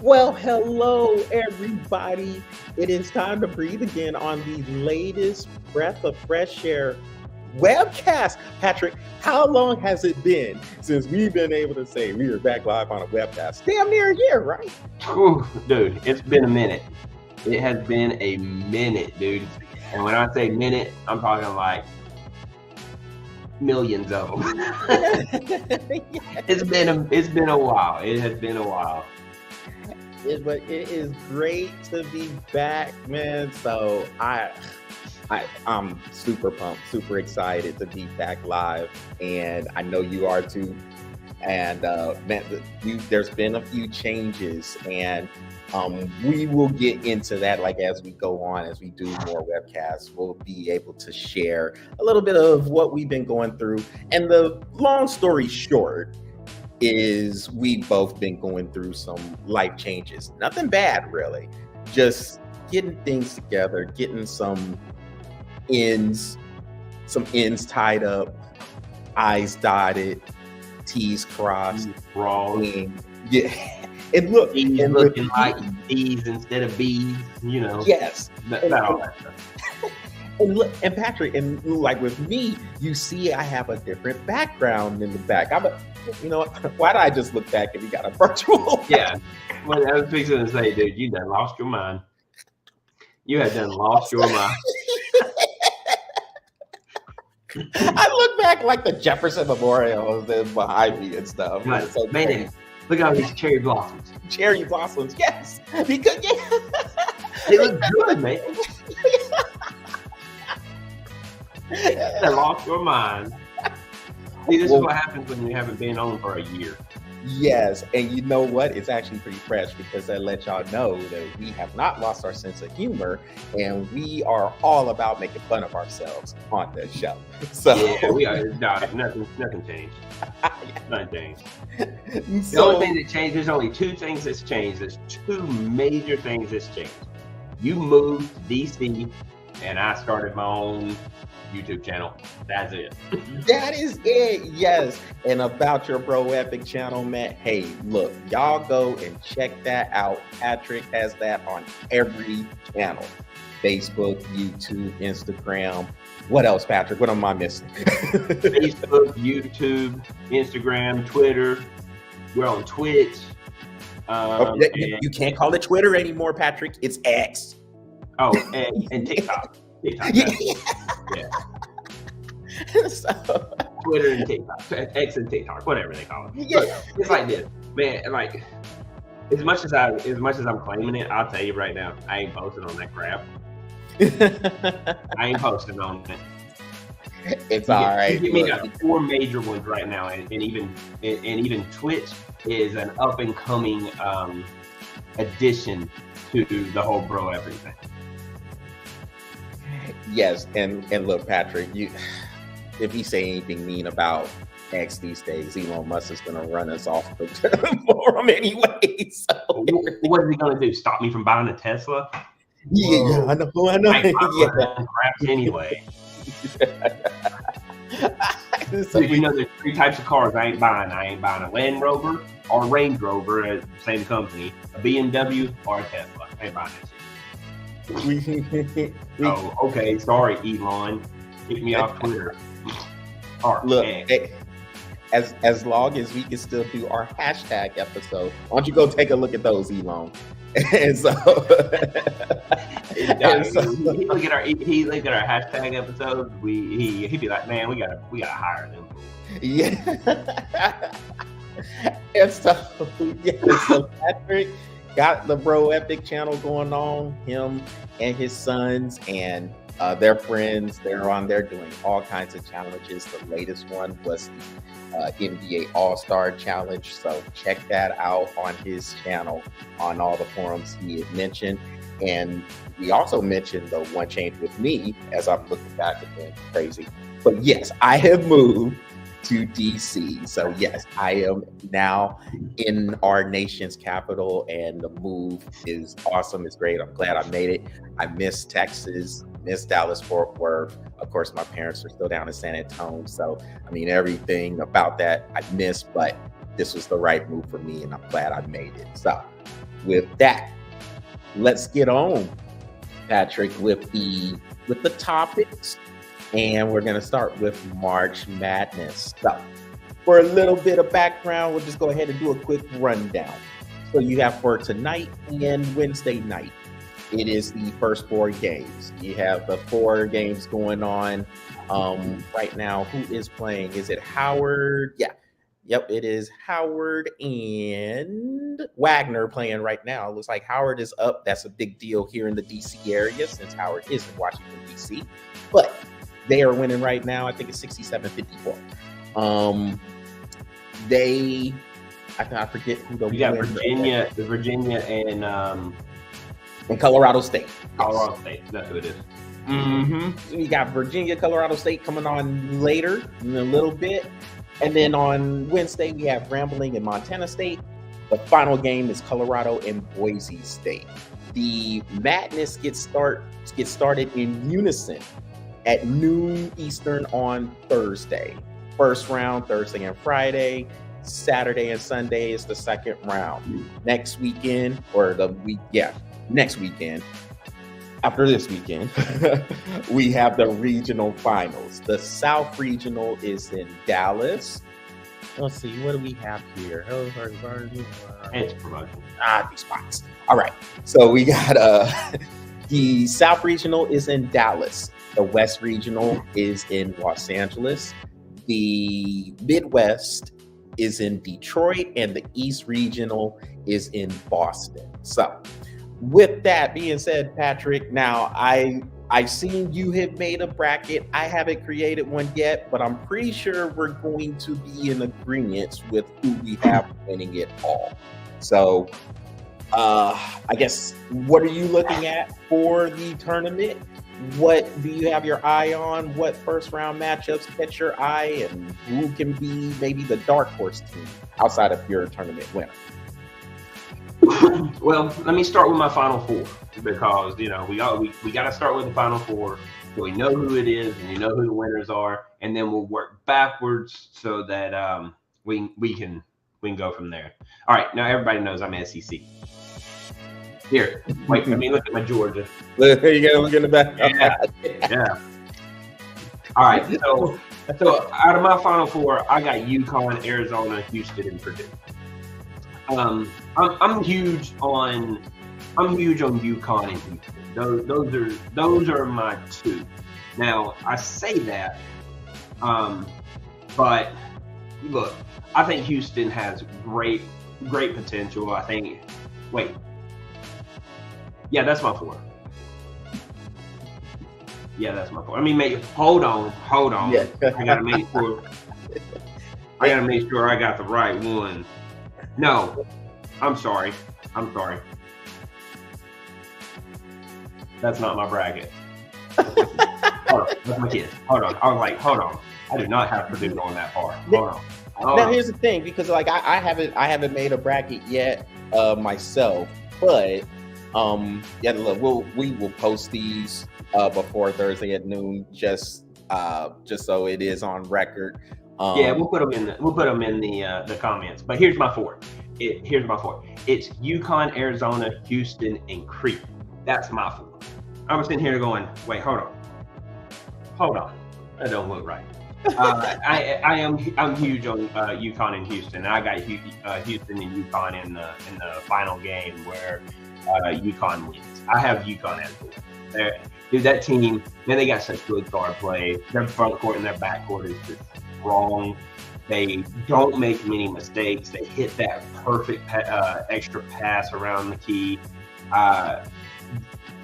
Well, hello, everybody. It is time to breathe again on the latest breath of fresh air webcast. Patrick, how long has it been since we've been able to say we are back live on a webcast? Damn near a year, right? Whew, dude, it's been a minute. It has been a minute, dude. And when I say minute, I'm talking like millions of them. It's been a while. It has been a while. But it is great to be back, man. So I'm super pumped, super excited to be back live, and I know you are too. And man, there's been a few changes, and we will get into that. Like as we go on, as we do more webcasts, we'll be able to share a little bit of what we've been going through. And the long story short is we've both been going through some life changes. Nothing bad, really. Just getting things together, getting some ends tied up, I's dotted, T's crossed. Raw. Yeah. And look, D's and looking like D's instead of B's, you know. Yes. Not all that stuff. And look, and Patrick, and like with me, you see, I have a different background in the back. Why did I just look back and we got a virtual? Yeah. Well, I was fixing to say, dude, you done lost your mind. You had done lost your mind. I look back like the Jefferson Memorial is behind me and stuff. Right. So Man, look at all these cherry blossoms. Cherry blossoms, yes. Because They look good, man. You done lost your mind. See, this is what happens when you haven't been on for a year. Yes, and you know what? It's actually pretty fresh because that lets y'all know that we have not lost our sense of humor, and we are all about making fun of ourselves on this show. So yeah, we are. Nothing changed. Nothing changed. The So, only thing that changed, there's only two things that's changed. There's two major things that's changed. You moved to DC, and I started my own YouTube channel. That's it. that is it, yes. And about your Bro Epic channel, man, hey, look, y'all go and check that out. Patrick has that on every channel. Facebook, YouTube, Instagram. What else, Patrick? What am I missing? Facebook, YouTube, Instagram, Twitter. We're on Twitch. You can't call it Twitter anymore, Patrick. It's X. And TikTok. TikTok. Yeah. So, Twitter and TikTok, X and TikTok, whatever they call it. yeah. Look, it's like this, man. Like as much as I'm claiming it, I'll tell you right now, I ain't posting on that crap. I ain't posting on it. It's all right. You got 4 major ones right now, and even Twitch is an up and coming addition to the whole Bro Epic thing. Yes, and look, Patrick, if you say anything mean about X these days, Elon Musk is going to run us off the forum anyway. So. What is he going to do? Stop me from buying a Tesla? Yeah, I know. Yeah. Crap anyway. So you know, there's 3 types of cars I ain't buying. I ain't buying a Land Rover or a Range Rover at the same company, a BMW or a Tesla. I ain't buying that shit. Oh, okay. Sorry, Elon. Kick me off Twitter. Look, hey, as long as we can still do our hashtag episode, why don't you go take a look at those, Elon? And so, he look at our hashtag episodes. He'd be like, man, we gotta hire them. Yeah. And so Patrick got the Bro Epic channel going on. Him and his sons and their friends, they're on there doing all kinds of challenges. The latest one was the NBA All-Star Challenge. So check that out on his channel on all the forums he had mentioned. And we also mentioned the one change with me as I'm looking back again, crazy. But yes, I have moved to DC. So yes, I am now in our nation's capital, and the move is awesome. It's great. I'm glad I made it. I miss Texas, miss Dallas, Fort Worth. Of course, my parents are still down in San Antonio. So, I mean, everything about that I miss, but this was the right move for me, and I'm glad I made it. So with that, let's get on, Patrick, with the topics, and we're going to start with March Madness. So for a little bit of background, we'll just go ahead and do a quick rundown. So you have for tonight and Wednesday night, it is the first 4 games. You have the 4 games going on right now. Who is playing? Is it Howard? Yeah. Yep, it is Howard and Wagner playing right now. It looks like Howard is up. That's a big deal here in the D.C. area since Howard is in Washington, D.C. But they are winning right now. I think it's 67-54. I forget who the you got Virginia and Colorado State. Colorado State, that's who it is. So you got Virginia, Colorado State coming on later in a little bit. And then on Wednesday, we have Grambling and Montana State. The final game is Colorado and Boise State. The madness gets started in unison at noon Eastern on Thursday. First round, Thursday and Friday. Saturday and Sunday is the second round. Next weekend, next weekend, after this weekend, we have the regional finals. The South Regional is in Dallas. Let's see, what do we have here? It's promotion. These spots. All right. So we got the South Regional is in Dallas. The West Regional is in Los Angeles. The Midwest is in Detroit, and the East Regional is in Boston. So with that being said, Patrick, now I've seen you have made a bracket. I haven't created one yet, but I'm pretty sure we're going to be in agreement with who we have winning it all. So I guess, what are you looking at for the tournament? What do you have your eye on? What first round matchups catch your eye, and who can be maybe the dark horse team outside of your tournament winner? Well, let me start with my Final Four, because we got to start with the Final Four, so we know who it is and who the winners are, and then we'll work backwards so that we can go from there. All right, now everybody knows I'm SEC. Here, wait, let me look at my Georgia. You gotta look in the back. Yeah. All right, so out of my Final Four, I got UConn, Arizona, Houston, and Purdue. I'm huge on UConn and Houston. Those are my 2. Now I say that, but look, I think Houston has great potential. Yeah, that's my 4. Yeah, that's my 4. I mean, hold on. Yeah. I gotta make sure I got the right one. No, I'm sorry. That's not my bracket. Hold on, that's my kid. Hold on. I was like, hold on. I do not have Purdue going that far. Hold on. Now here's the thing, because like I haven't made a bracket yet myself, but look, we will post these before Thursday at noon, just so it is on record. We'll put them in the comments. But here's my 4. It's UConn, Arizona, Houston, and Crete. That's my 4. I was sitting here going, wait, hold on, that don't look right. I'm huge on UConn and Houston. I got Houston and UConn in the final game where UConn wins. I have UConn as 4. Dude, that team, man, they got such good guard play. Their front court and their back court is just strong. They don't make many mistakes. They hit that perfect extra pass around the key.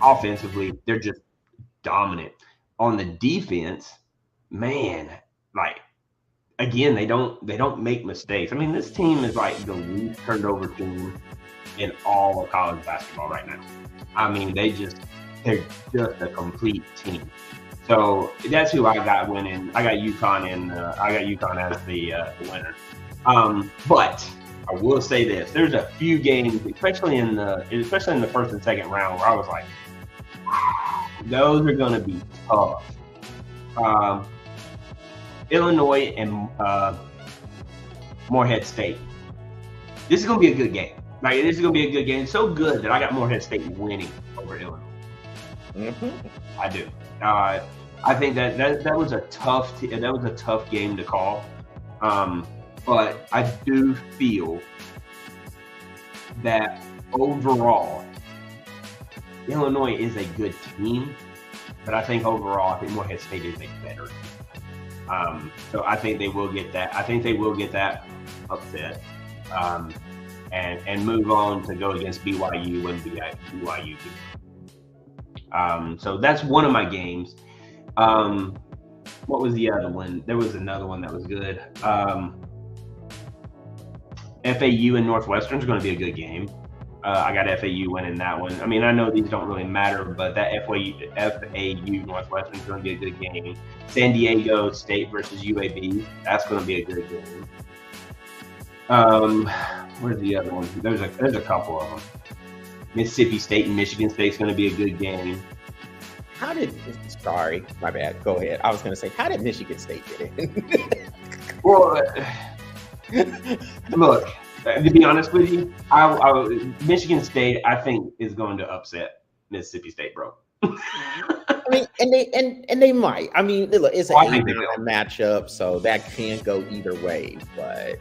Offensively, they're just dominant. On the defense, man, like, again, they don't make mistakes. I mean, this team is like the least turned over team in all of college basketball right now. I mean, they're just a complete team. So that's who I got winning. I got UConn as the winner. But I will say this: there's a few games, especially in the first and second round, where I was like, those are going to be tough. Illinois and Morehead State. This is going to be a good game. Like, this is going to be a good game. So good that I got Morehead State winning over Illinois. I do. I think that was a tough game to call. But I do feel that overall, Illinois is a good team. But I think overall, I think Morehead State is a better team. So I think they will get that. I think they will get that upset. And move on to go against BYU when BYU. So that's one of my games. What was the other one? There was another one that was good. FAU and Northwestern is going to be a good game. I got FAU winning that one. I mean, I know these don't really matter, but that FAU Northwestern is going to be a good game. San Diego State versus UAB, that's going to be a good game. Where's the other one? There's a couple of them. Mississippi State and Michigan State is going to be a good game. Sorry, my bad. Go ahead. I was going to say, how did Michigan State get in? Well, look, to be honest with you, Michigan State, I think, is going to upset Mississippi State, bro. I mean, and they might. I mean, look, it's an matchup, so that can go either way. But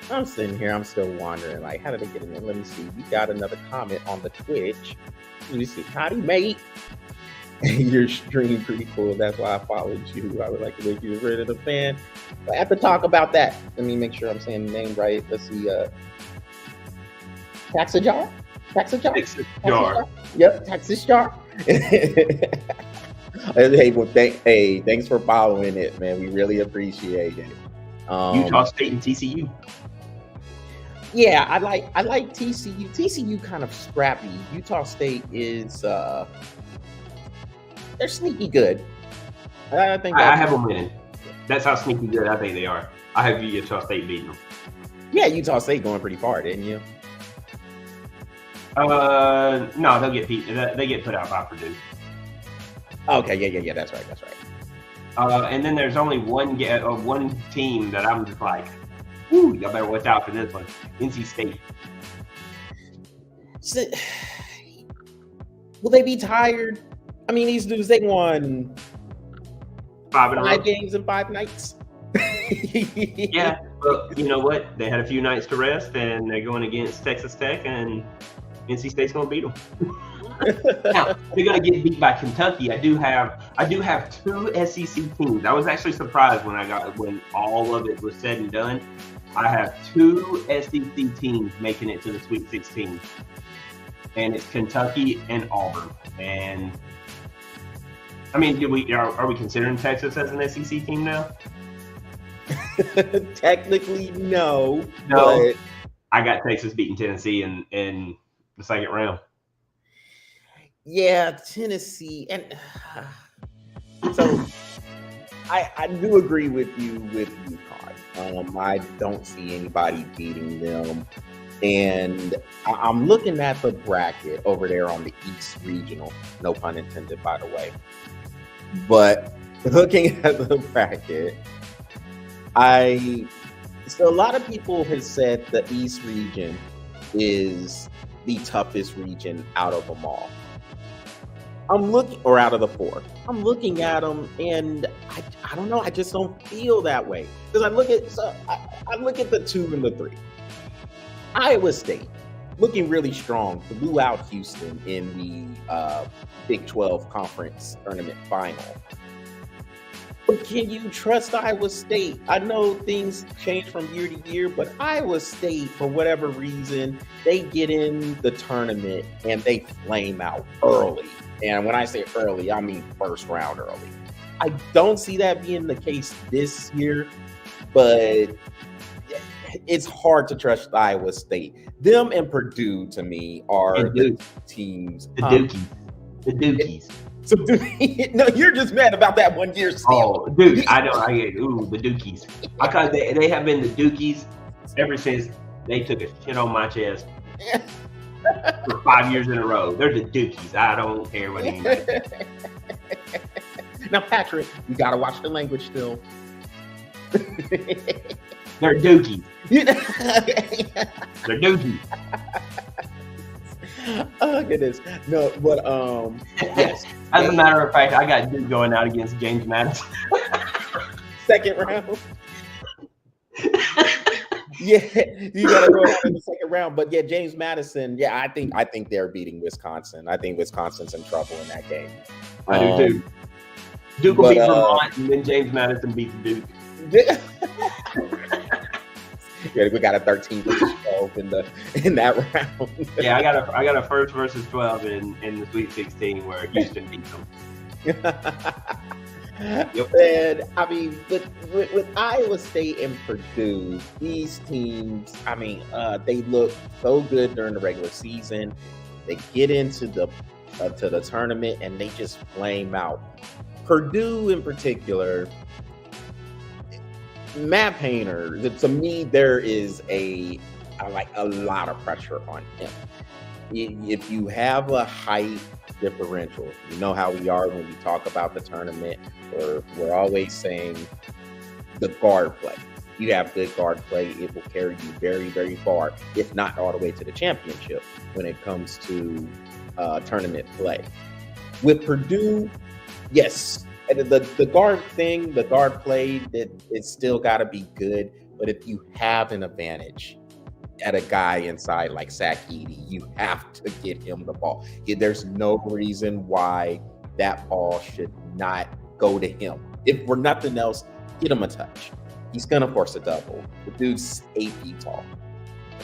I'm sitting here, I'm still wondering, like, how did they get in there? Let me see. We got another comment on the Twitch. Let me see. Howdy, mate. Your stream pretty cool. That's why I followed you. I would like to make you a Reddit fan. But I have to talk about that. Let me make sure I'm saying the name right. Let's see. Taxajar? Yep, Taxajar. Hey, well, thanks for following it, man. We really appreciate it. Utah State and TCU. Yeah, I like TCU. TCU kind of scrappy. Utah State is they're sneaky good. I think I have them winning. That's how sneaky good I think they are. I have Utah State beating them. Yeah, Utah State going pretty far, didn't you? No, they'll get beat. They get put out by Purdue. Okay, yeah, that's right. And then there's only one team that I'm just like, ooh, y'all better watch out for this one. NC State. So, will they be tired? I mean, these dudes, they won 5 games in 5 nights. Yeah, but you know what? They had a few nights to rest, and they're going against Texas Tech, and NC State's going to beat them. Now, they're going to get beat by Kentucky. I do have 2 SEC teams. I was actually surprised when all of it was said and done. I have 2 SEC teams making it to the Sweet 16, and it's Kentucky and Auburn. And I mean, are we considering Texas as an SEC team now? Technically, no. But I got Texas beating Tennessee in the second round. Yeah, Tennessee, and so I do agree with you with UConn. I don't see anybody beating them, and I'm looking at the bracket over there on the East Regional. No pun intended, by the way. But looking at the bracket, so a lot of people have said the East region is the toughest region out of them all. Out of the 4. I'm looking at them, and I don't know. I just don't feel that way because I look at the 2 and the 3. Iowa State looking really strong, blew out Houston in the Big 12 Conference Tournament Final. But can you trust Iowa State? I know things change from year to year, but Iowa State, for whatever reason, they get in the tournament and they flame out early. And when I say early, I mean first round early. I don't see that being the case this year, but it's hard to trust Iowa State. Them and Purdue, to me, are the teams. The Dukies. So, no, you're just mad about that 1 year steal. Oh, dude, I know. The Dukies. Because they have been the Dukies ever since they took a shit on my chest for 5 years in a row. They're the Dukies. I don't care what anybody says. Now, Patrick, you got to watch the language still. They're dookies. You know? They're dookies. Oh goodness, no, but yes. As a matter of fact, I got Duke going out against James Madison. Second round. Yeah, you gotta go out in the second round. But yeah, James Madison. Yeah, I think they're beating Wisconsin. I think Wisconsin's in trouble in that game. I do too. Duke will beat Vermont, and then James Madison beats Duke. Yeah, we got a 13-12 in that round. Yeah, I got a first versus 12 in the Sweet 16 where Houston beats them. Yep. And I mean, with Iowa State and Purdue, these teams, I mean, they look so good during the regular season. They get into the to the tournament and they just flame out. Purdue, in particular, Matt Painter. To me, there is a lot of pressure on him. If you have a height differential, you know how we are when we talk about the tournament. We're always saying the guard play. You have good guard play, it will carry you very, very far, if not all the way to the championship when it comes to tournament play. With Purdue, yes, the guard thing, the guard play, it's still got to be good. But if you have an advantage at a guy inside like Zach Edey, you have to get him the ball. There's no reason why that ball should not go to him. If for nothing else, get him a touch. He's gonna force a double. The dude's 8 feet tall.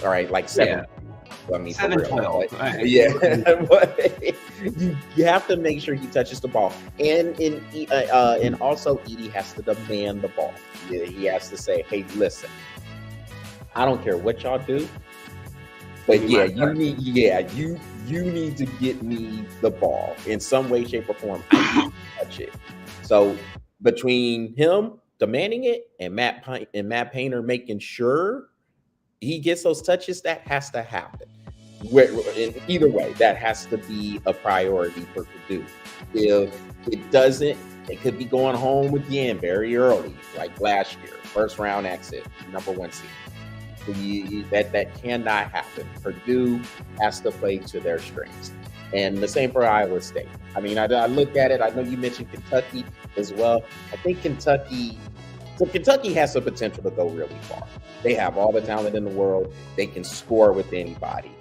All right, like 7. Yeah. I mean, 7'12". Right. Yeah, but you have to make sure he touches the ball, and also Edey has to demand the ball. He has to say, "Hey, listen, I don't care what y'all do, but you need to get me the ball in some way, shape, or form. I need to touch it." So between him demanding it and Matt Painter making sure he gets those touches, that has to happen. In either way, that has to be a priority for Purdue. If it doesn't, they could be going home again very early, like last year, first round exit, number 1 seed. That cannot happen. Purdue has to play to their strengths. And the same for Iowa State. I mean, I look at it. I know you mentioned Kentucky as well. I think Kentucky has the potential to go really far. They have all the talent in the world. They can score with anybody.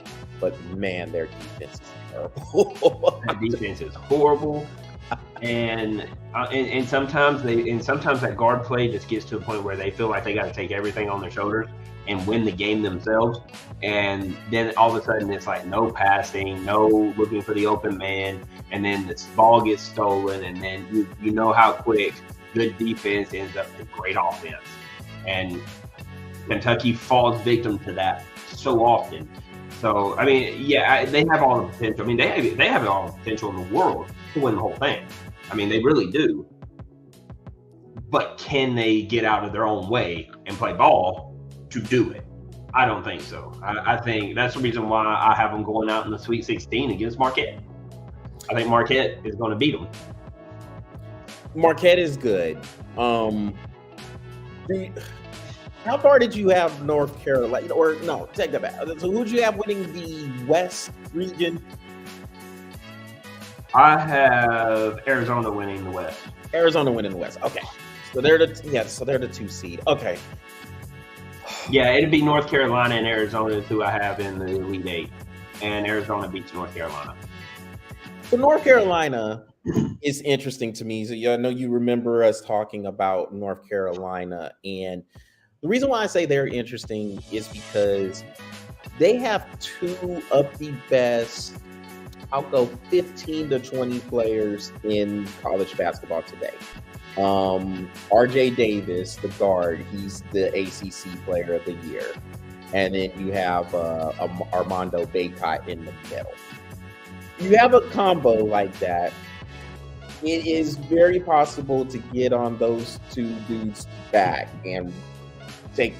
But man, their defense is terrible. Their defense is horrible. And sometimes that guard play just gets to a point where they feel like they got to take everything on their shoulders and win the game themselves. And then all of a sudden it's like no passing, no looking for the open man, and then the ball gets stolen, and then you know how quick good defense ends up with great offense. And Kentucky falls victim to that so often. So I mean, yeah, they have all the potential. I mean, they have all the potential in the world to win the whole thing. I mean, they really do. But can they get out of their own way and play ball to do it? I don't think so. I think that's the reason why I have them going out in the Sweet 16 against Marquette. I think Marquette is going to beat them. Marquette is good. How far did you have North Carolina? Or no, take that back. So who'd you have winning the West region? I have Arizona winning the West. Arizona winning the West. Okay. So they're the 2 seed. Okay. Yeah, it'd be North Carolina and Arizona who I have in the Elite 8. And Arizona beats North Carolina. So North Carolina is interesting to me. So I know you remember us talking about North Carolina, and the reason why I say they're interesting is because they have 2 of the best, I'll go 15 to 20 players in college basketball today. RJ Davis, the guard, he's the ACC Player of the Year. And then you have Armando Bacot in the middle. You have a combo like that, it is very possible to get on those 2 dudes' back and take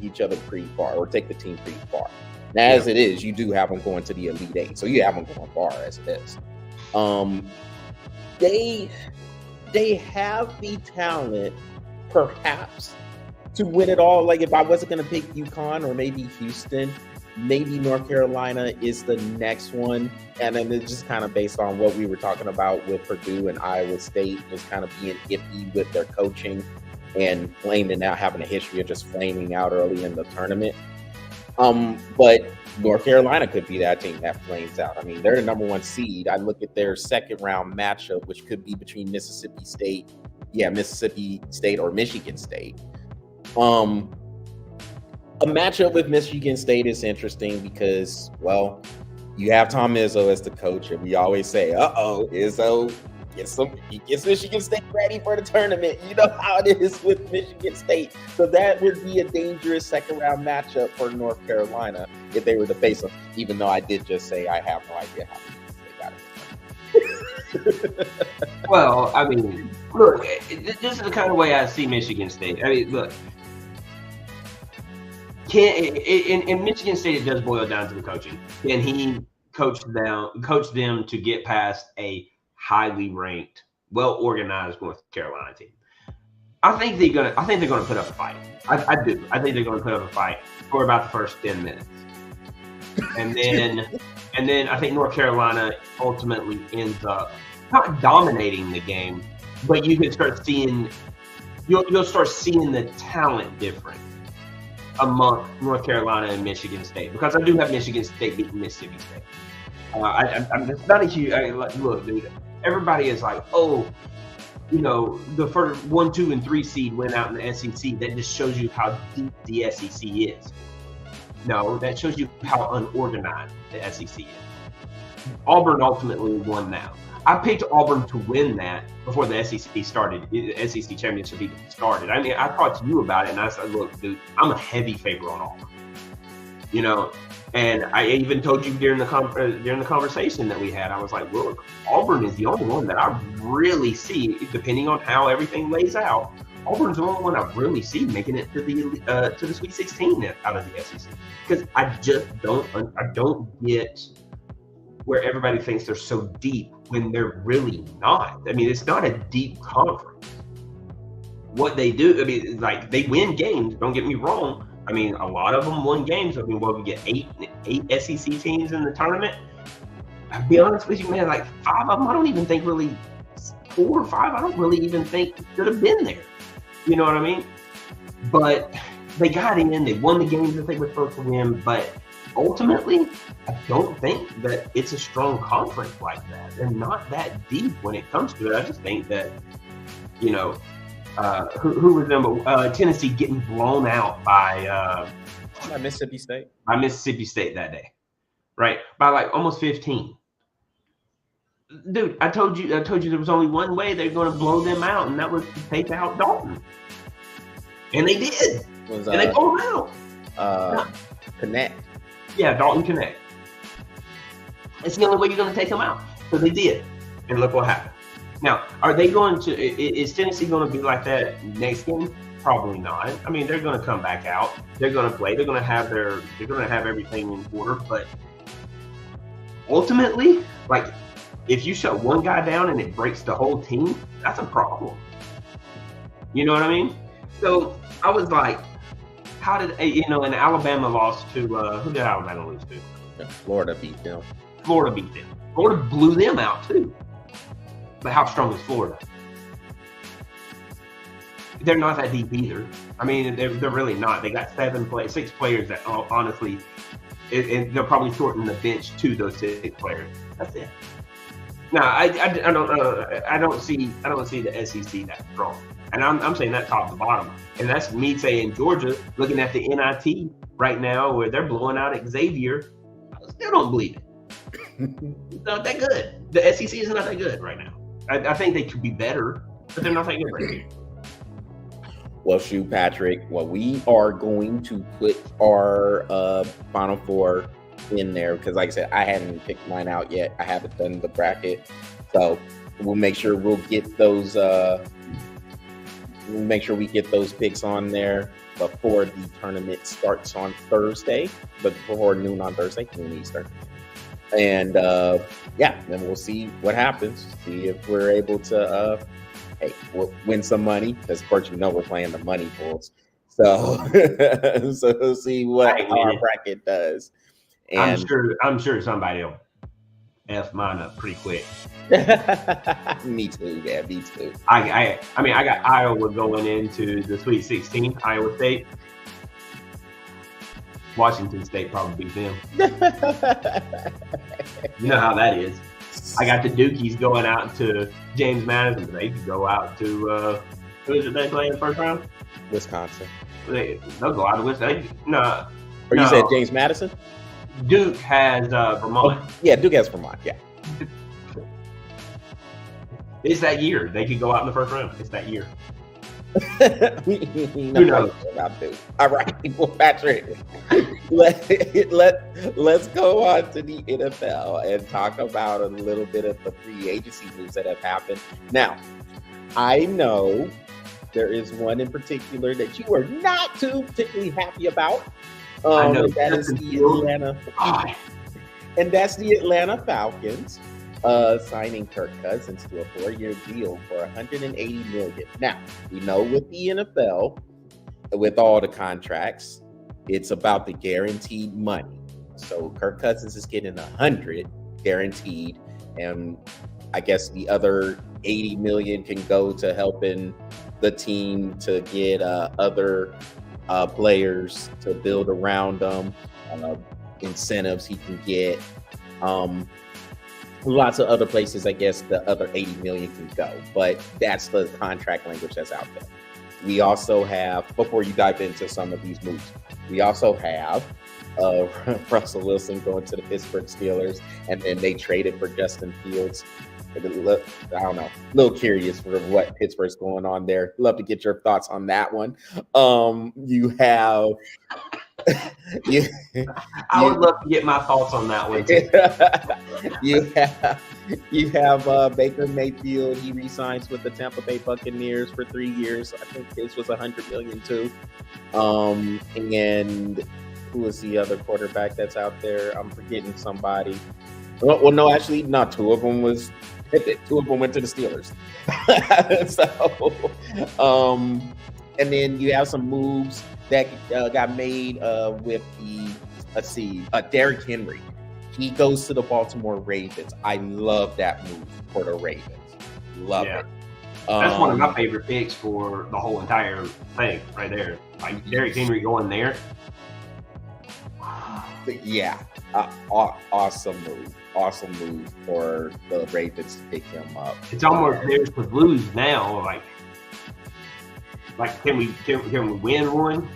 each other pretty far, or take the team pretty far. Now, as it is, you do have them going to the Elite 8, so you have them going far as it is. They have the talent, perhaps, to win it all. Like if I wasn't going to pick UConn or maybe Houston, maybe North Carolina is the next one. And then it's just kind of based on what we were talking about with Purdue and Iowa State, just kind of being iffy with their coaching and flaming out, having a history of just flaming out early in the tournament. But North Carolina could be that team that flames out. I mean, they're the number 1 seed. I look at their second round matchup, which could be between Mississippi State or Michigan State. A matchup with Michigan State is interesting because, well, you have Tom Izzo as the coach, and we always say, Izzo gets Michigan State ready for the tournament. You know how it is with Michigan State. So that would be a dangerous second round matchup for North Carolina if they were to face them, even though I did just say I have no idea how they got it. Well, I mean, look, this is the kind of way I see Michigan State. I mean, look, in Michigan State, it does boil down to the coaching. Can he coach them to get past a highly ranked, well-organized North Carolina team? I think they're gonna put up a fight. I do. I think they're gonna put up a fight for about the first 10 minutes, and then I think North Carolina ultimately ends up not dominating the game, but you can start seeing you'll start seeing the talent difference among North Carolina and Michigan State, because I do have Michigan State beating Mississippi State. I'm just not a huge. Look, dude, everybody is like, oh, you know, the first 1, 2, and 3 seed went out in the SEC. That just shows you how deep the SEC is. No, that shows you how unorganized the SEC is. Auburn ultimately won now. I picked Auburn to win that before the SEC started. The SEC championship even started. I mean, I talked to you about it, and I said, "Look, dude, I'm a heavy favorite on Auburn." You know, and I even told you during the conversation that we had, I was like, "Look, Auburn is the only one that I really see, depending on how everything lays out. Auburn's the only one I really see making it to the Sweet 16 out of the SEC, because I just don't get where everybody thinks they're so deep when they're really not. I mean, it's not a deep conference. What they do, I mean, like, they win games, don't get me wrong. I mean, a lot of them won games. I mean, we get eight SEC teams in the tournament. I'll be honest with you, man, like 5 of them, I don't even think really, 4 or 5, I don't really even think should have been there. You know what I mean? But they got in, they won the games that they were supposed to win, but ultimately, I don't think that it's a strong conference like that. They're not that deep when it comes to it. I just think that, you know, who was number Tennessee getting blown out by Mississippi State. By Mississippi State that day, right? By like almost 15. Dude, I told you there was only one way they're going to blow them out, and that was to take out Dalton. And they did. And they blew them out. Connect. Yeah, Dalton Connect. It's the only way you're going to take them out. So they did. And look what happened. Now, are they going to, is Tennessee going to be like that next game? Probably not. I mean, they're going to come back out. They're going to play. They're going to have everything in order. But ultimately, like, if you shut one guy down and it breaks the whole team, that's a problem. You know what I mean? So I was like, how did, you know, and Alabama lost to, who did Alabama lose to? Florida beat them. Florida beat them. Florida blew them out too. But how strong is Florida? They're not that deep either. I mean, they're really not. They got 6 players that honestly, they'll probably shorten the bench to those 6 players. That's it. No, I don't see the SEC that strong. And I'm saying that top to bottom. And that's me saying Georgia, looking at the NIT right now where they're blowing out Xavier, I still don't believe it. It's not that good. The SEC is not that good right now. I think they could be better, but they're not that good right now. Well, shoot, Patrick. Well, we are going to put our Final Four in there because, like I said, I haven't picked mine out yet. I haven't done the bracket, so we'll make sure we get those picks on there before the tournament starts on Thursday, but before noon on Thursday, noon Eastern. And then we'll see what happens. See if we're able to we'll win some money, because of course we're playing the money pools. So, so we'll see what our bracket does. And I'm sure somebody will F mine up pretty quick. Me too, man. Me too. I mean, I got Iowa going into the Sweet 16. Iowa State. Washington State probably beat them. You know how that is. I got the Dukies going out to James Madison. They could go out to who is it they play in the first round? Wisconsin. They'll go out to Wisconsin. No. Or you said James Madison? Duke has Vermont. Oh, yeah, Duke has Vermont. Yeah. It's that year. They could go out in the first round. It's that year. Who knows about Duke? All right, well, Patrick, let's go on to the NFL and talk about a little bit of the free agency moves that have happened. Now, I know there is one in particular that you are not too particularly happy about. I know that is the Atlanta, and that's the Atlanta Falcons. Signing Kirk Cousins to a 4-year deal for $180 million. Now, we know with the NFL, with all the contracts, it's about the guaranteed money. So Kirk Cousins is getting $100 guaranteed, and I guess the other $80 million can go to helping the team to get other players to build around them, incentives he can get. Lots of other places, I guess, the other $80 million can go, but that's the contract language that's out there. We also have, before you dive into some of these moves, we also have Russell Wilson going to the Pittsburgh Steelers, and then they traded for Justin Fields. I don't know, a little curious for what Pittsburgh's going on there. Love to get your thoughts on that one. You have... I would love to get my thoughts on that one too. you have Baker Mayfield. He re-signs with the Tampa Bay Buccaneers for 3 years. I think this was $100 million too. And who was the other quarterback that's out there? I'm forgetting somebody. Well, no, actually, not two of them was. Two of them went to the Steelers. And then you have some moves that got made with Derrick Henry. He goes to the Baltimore Ravens. I love that move for the Ravens. Love it. That's one of my favorite picks for the whole entire thing right there. Like Derrick Henry going there. Yeah. Awesome move. Awesome move for the Ravens to pick him up. It's almost theirs to lose now. Like, can we win one?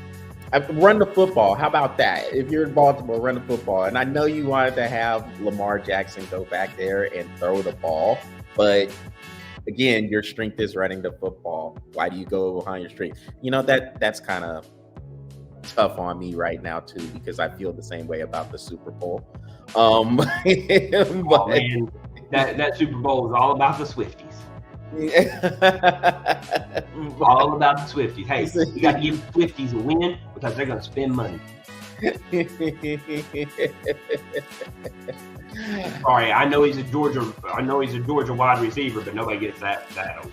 Run the football. How about that? If you're in Baltimore, run the football. And I know you wanted to have Lamar Jackson go back there and throw the ball, but again, your strength is running the football. Why do you go behind your strength? You know, that's kind of tough on me right now too, because I feel the same way about the Super Bowl. But man, that Super Bowl is all about the Swifties. All about the Swifties. Hey, you got to give the Swifties a win because they're going to spend money. Sorry, I know he's a Georgia wide receiver, but nobody gets that old.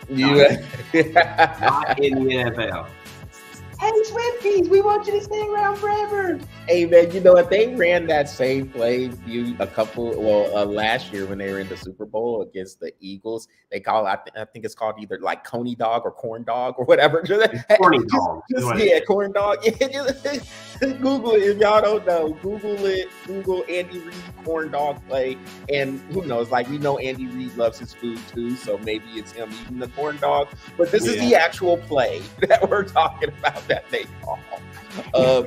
Not in the NFL. Hey, Swifties, we want you to stay around forever. Hey, man, you know what? They ran that same play last year when they were in the Super Bowl against the Eagles. They call it, I think it's called either like Coney Dog or Corn Dog or whatever. Corny Dog. Corn Dog. Google it if y'all don't know. Google it. Google Andy Reid Corn Dog play. And who knows? Like, we know Andy Reid loves his food too, so maybe it's him eating the corn dog. But this is the actual play that we're talking about that they call. All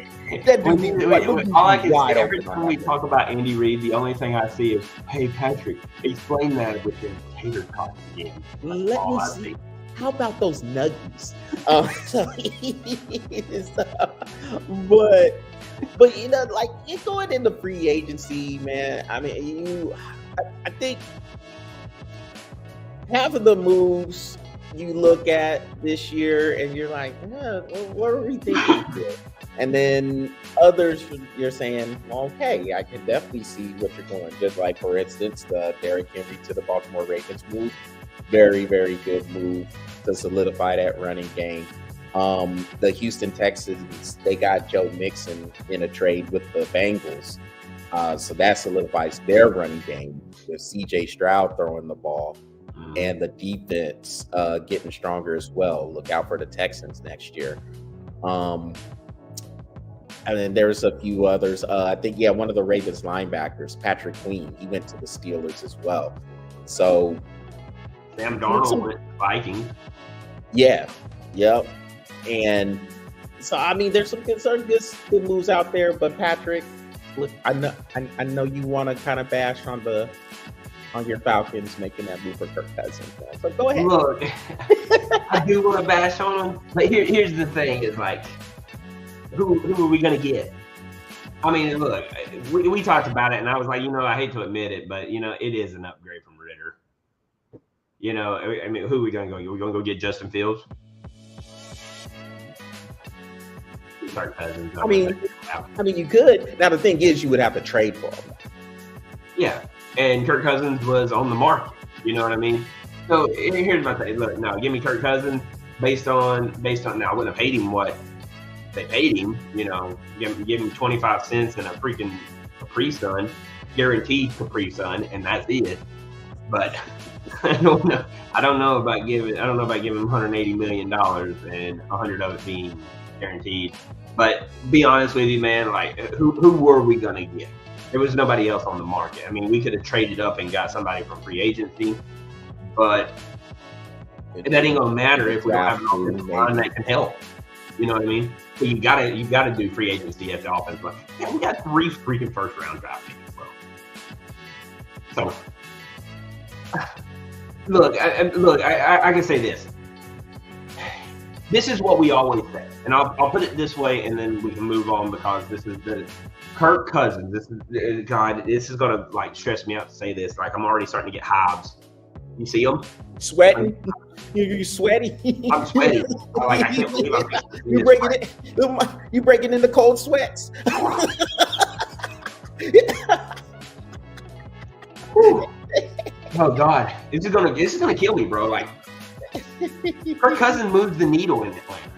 I can say every time we talk about Andy Reid, the only thing I see is, hey, Patrick, explain that with the tater tots again. Let me see. How about those nuggies? But you know, like, you're going into free agency, man. I mean, I think half of the moves you look at this year and you're like, what are we thinking here? And then others, you're saying, well, okay, I can definitely see what you're doing. Just like, for instance, the Derrick Henry to the Baltimore Ravens move. Very, very good move to solidify that running game. The Houston Texans, they got Joe Mixon in a trade with the Bengals. So that solidifies their running game with CJ Stroud throwing the ball and the defense getting stronger as well. Look out for the Texans next year. And then there's a few others. I think, one of the Ravens linebackers, Patrick Queen, he went to the Steelers as well. So Sam Darnold went to Vikings. Yeah. Yep. And so, I mean, there's some good moves out there, but Patrick, look, I know you want to kind of bash on your Falcons making that move for Kirk Cousins. So go ahead. Look, I do want to bash on them, but here's the thing: is like, who are we gonna get? I mean, look, we talked about it, and I was like, I hate to admit it, but it is an upgrade from Ritter. I mean, who are we gonna go? We're gonna go get Justin Fields. Kirk Cousins. I mean, you could. Now the thing is, you would have to trade for him. Yeah, and Kirk Cousins was on the market. You know what I mean? So here's my thing. Look, no, give me Kirk Cousins based on. Now I wouldn't have paid him what they paid him. Give him 25 cents and a freaking Capri Sun, guaranteed Capri Sun, and that's it. But I don't know about giving him $180 million and 100 of it being guaranteed. But be honest with you, man, like who were we gonna get? There was nobody else on the market. I mean, we could have traded up and got somebody from free agency, but that ain't gonna matter if we don't have an offensive line that can help. You know what I mean? So you gotta do free agency at the offensive line. Yeah, we got 3 freaking first round draft picks, bro. So look, I can say this. This is what we always say, and I'll put it this way, and then we can move on because this is the Kirk Cousins. This is gonna like stress me out to say this. Like I'm already starting to get hives. You see them? Sweating? You sweaty? I'm sweaty. I can't believe I'm you breaking into cold sweats. Oh God, this is gonna kill me, bro. Like. Kirk Cousins moves the needle in Atlanta.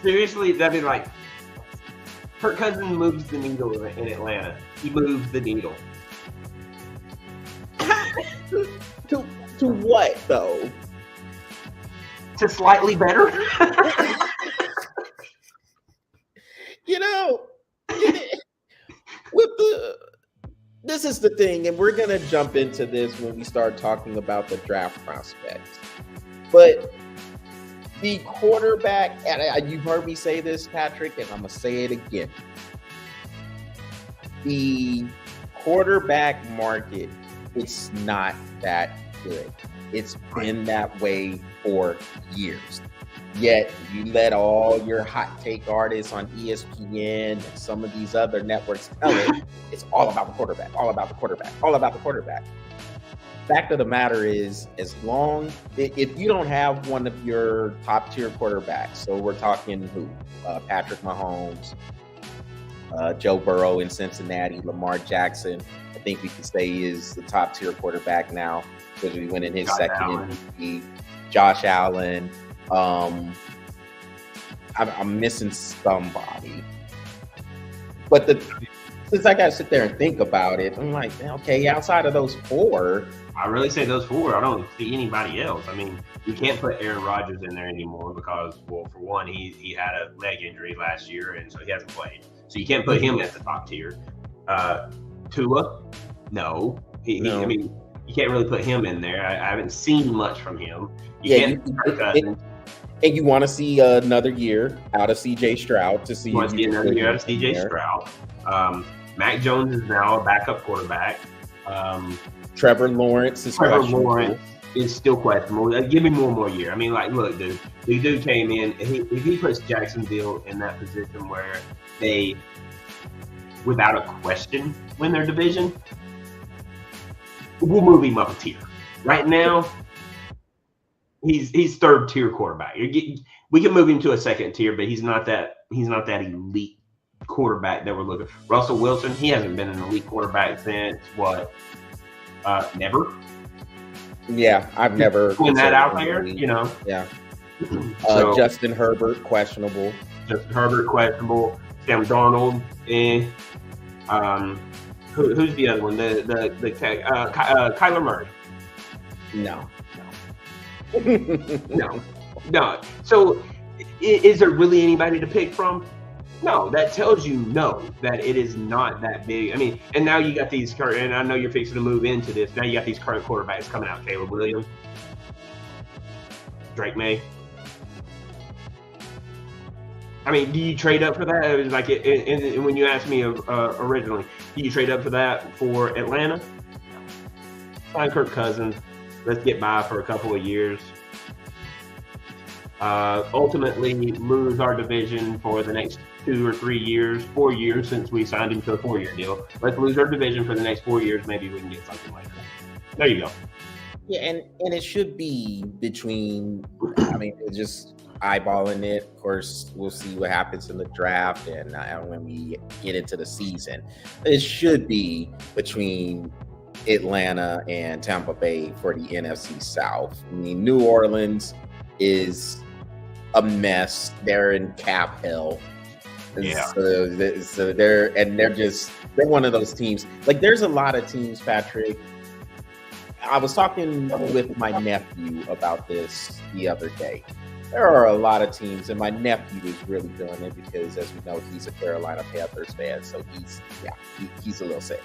Seriously, that'd be like Kirk Cousins moves the needle in Atlanta. He moves the needle. To what though? To slightly better. This is the thing, and we're going to jump into this when we start talking about the draft prospects. But the quarterback, and you've heard me say this, Patrick, and I'm going to say it again. The quarterback market, it's not that good. It's been that way for years. Yet you let all your hot take artists on ESPN and some of these other networks tell it, it's all about the quarterback, all about the quarterback, all about the quarterback. Fact of the matter is, if you don't have one of your top tier quarterbacks, so we're talking who? Patrick Mahomes, Joe Burrow in Cincinnati, Lamar Jackson, I think we can say is the top tier quarterback now because we went in his second MVP. Josh Allen. I'm missing somebody, but since I got to sit there and think about it, I'm like, okay, outside of those 4, I really say those 4. I don't see anybody else. I mean, you can't put Aaron Rodgers in there anymore because, well, for one, he had a leg injury last year, and so he hasn't played. So you can't put him at the top tier. Tua, no. No. I mean, you can't really put him in there. I haven't seen much from him. And you want to see another year out of CJ Stroud to see. You want to see another year out of CJ Stroud. Mac Jones is now a backup quarterback. Trevor Lawrence is still questionable. Give me one more year. I mean, like, look, dude, the dude came in. If he puts Jacksonville in that position where they, without a question, win their division, we'll move him up a tier. Right now, he's third tier quarterback. We can move him to a second tier, but he's not that elite quarterback that we're looking. Russell Wilson, he hasn't been an elite quarterback since what? Never. Yeah, I've never putting that out considered there, him. you know. Yeah. So, Justin Herbert, questionable. Justin Herbert, questionable. Sam Darnold, who's the other one? Kyler Murray. No. No. So, is there really anybody to pick from? No, that tells you that it is not that big. I mean, and now you got these current, and I know you're fixing to move into this. Now you got these current quarterbacks coming out: Caleb Williams, Drake May. I mean, do you trade up for that? It was like when you asked me originally, do you trade up for that for Atlanta? Find Kirk Cousins. Let's get by for a couple of years. Ultimately, lose our division for the next 2 or 3 years, 4 years since we signed him to a 4-year deal. Let's lose our division for the next 4 years. Maybe we can get something like that. There you go. Yeah, and it should be between. I mean, just eyeballing it. Of course, we'll see what happens in the draft and when we get into the season. It should be between Atlanta and Tampa Bay for the NFC South. I mean, New Orleans is a mess. They're in cap hell. Yeah. So they're one of those teams. Like, there's a lot of teams, Patrick. I was talking with my nephew about this the other day. There are a lot of teams, and my nephew is really doing it because, as we know, he's a Carolina Panthers fan, so he's a little sick.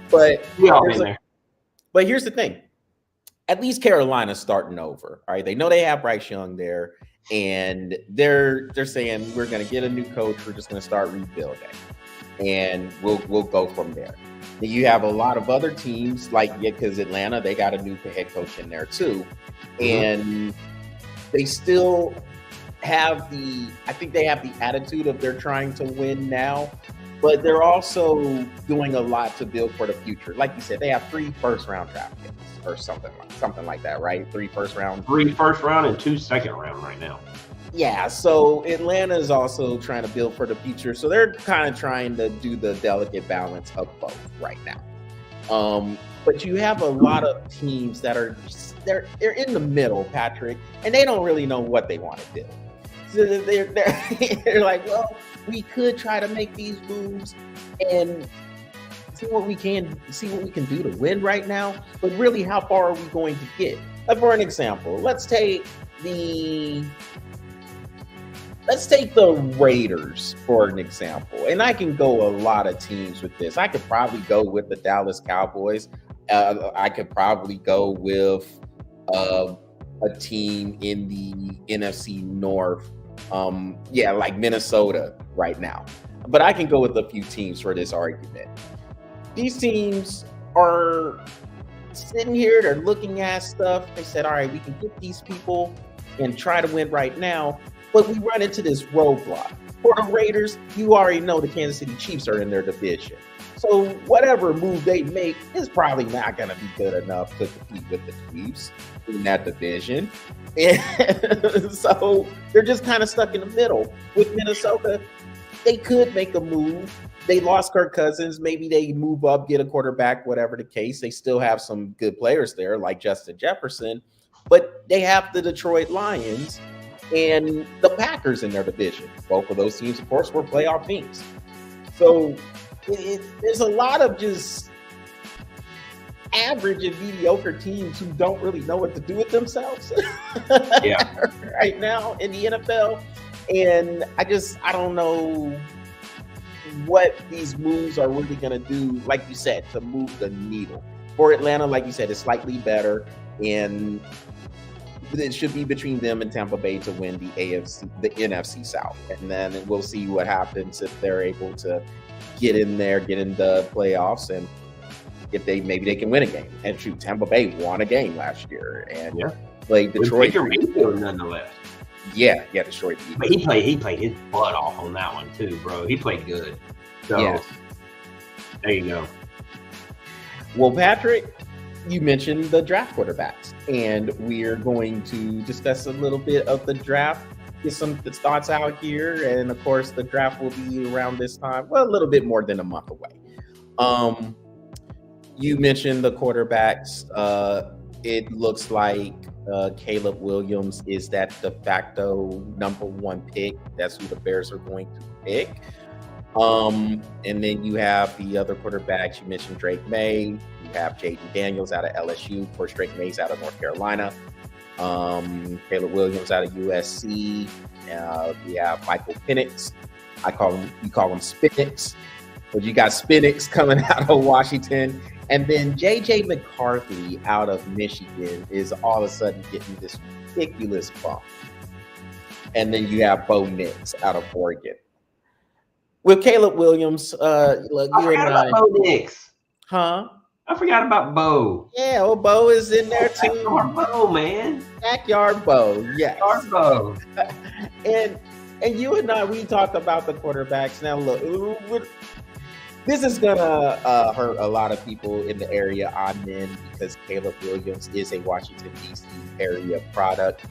But here's the thing: at least Carolina's starting over. All right, they know they have Bryce Young there, and they're saying we're going to get a new coach. We're just going to start rebuilding, and we'll go from there. Then you have a lot of other teams because Atlanta, they got a new head coach in there too, and they still have I think they have the attitude of they're trying to win now, but they're also doing a lot to build for the future. Like you said, they have 3 first-round draft picks or something like that, right? 3 first round, 3 first round, and 2 second round right now. Yeah, so Atlanta is also trying to build for the future. So they're kind of trying to do the delicate balance of both right now. But you have a lot of teams that are they're in the middle, Patrick, and they don't really know what they want to do. So they're like, well, we could try to make these moves and see what we can do to win right now. But really, how far are we going to get? For an example, let's take the Raiders for an example. And I can go a lot of teams with this. I could probably go with the Dallas Cowboys. I could probably go with a team in the NFC North. Like Minnesota right now. But I can go with a few teams for this argument. These teams are sitting here, they're looking at stuff. They said, all right, we can get these people and try to win right now. But we run into this roadblock. For the Raiders, you already know the Kansas City Chiefs are in their division. So whatever move they make is probably not going to be good enough to compete with the Chiefs in that division. And so they're just kind of stuck in the middle. With Minnesota, they could make a move. They lost Kirk Cousins. Maybe they move up, get a quarterback, whatever the case. They still have some good players there, like Justin Jefferson. But they have the Detroit Lions and the Packers in their division. Both of those teams, of course, were playoff teams. So there's a lot of just average and mediocre teams who don't really know what to do with themselves right now in the NFL. And I don't know what these moves are really going to do, like you said, to move the needle. For Atlanta, like you said, it's slightly better, and it should be between them and Tampa Bay to win the NFC South. And then we'll see what happens if they're able to get in the playoffs, and if maybe they can win a game. And shoot, Tampa Bay won a game last year and played Detroit. Nonetheless. Yeah, Detroit. But he played his butt off on that one too, bro. He played good. So there you go. Well, Patrick, you mentioned the draft quarterbacks, and we're going to discuss a little bit of the draft, get some thoughts out here, and of course, the draft will be around this time, well, a little bit more than a month away. You mentioned the quarterbacks. it looks like Caleb Williams is that de facto number one pick. That's who the Bears are going to pick. And then you have the other quarterbacks. You mentioned Drake May. You have Jaden Daniels out of LSU. Of course, Drake May's out of North Carolina. Caleb Williams out of USC. We have Michael Penix. You call him Spinix. But you got Spinix coming out of Washington. And then J.J. McCarthy out of Michigan is all of a sudden getting this ridiculous bump. And then you have Bo Nix out of Oregon. With Caleb Williams, look, I forgot about Bo Nix. Huh? I forgot about Bo. Yeah, well, Bo is in there too. Backyard Bo, man. Backyard Bo, yes. Backyard Bo. and you and I, we talk about the quarterbacks. Now, look, this is gonna hurt a lot of people in the area I'm in because Caleb Williams is a Washington D.C. area product.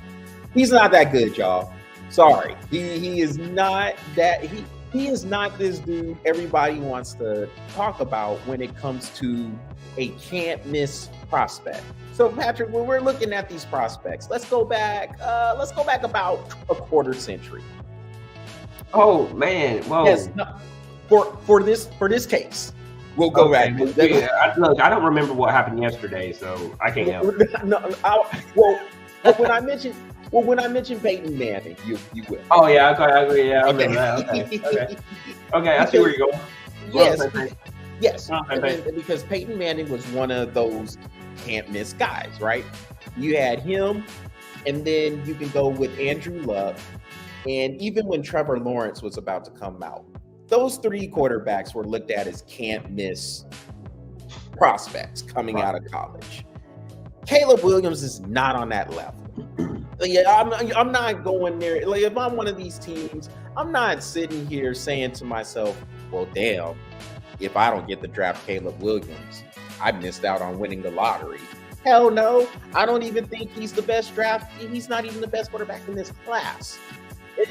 He's not that good, y'all. Sorry, he is not that. He is not this dude everybody wants to talk about when it comes to a can't miss prospect. So, Patrick, when we're looking at these prospects, let's go back about a quarter century. Oh man, whoa. Yes, no, for this case, we'll go back. Yeah, look, I don't remember what happened yesterday, so I can't help. When I mentioned Peyton Manning, you will. Oh yeah, okay, yeah, okay. Okay, I see where you're going. Yes. Because Peyton Manning was one of those can't miss guys, right? You had him, and then you can go with Andrew Luck, and even when Trevor Lawrence was about to come out, those three quarterbacks were looked at as can't miss prospects coming out of college. Caleb Williams is not on that level. Yeah, I'm not going there. Like, if I'm one of these teams, I'm not sitting here saying to myself, well, damn, if I don't get to draft Caleb Williams, I missed out on winning the lottery. Hell no. I don't even think he's the best draft. He's not even the best quarterback in this class.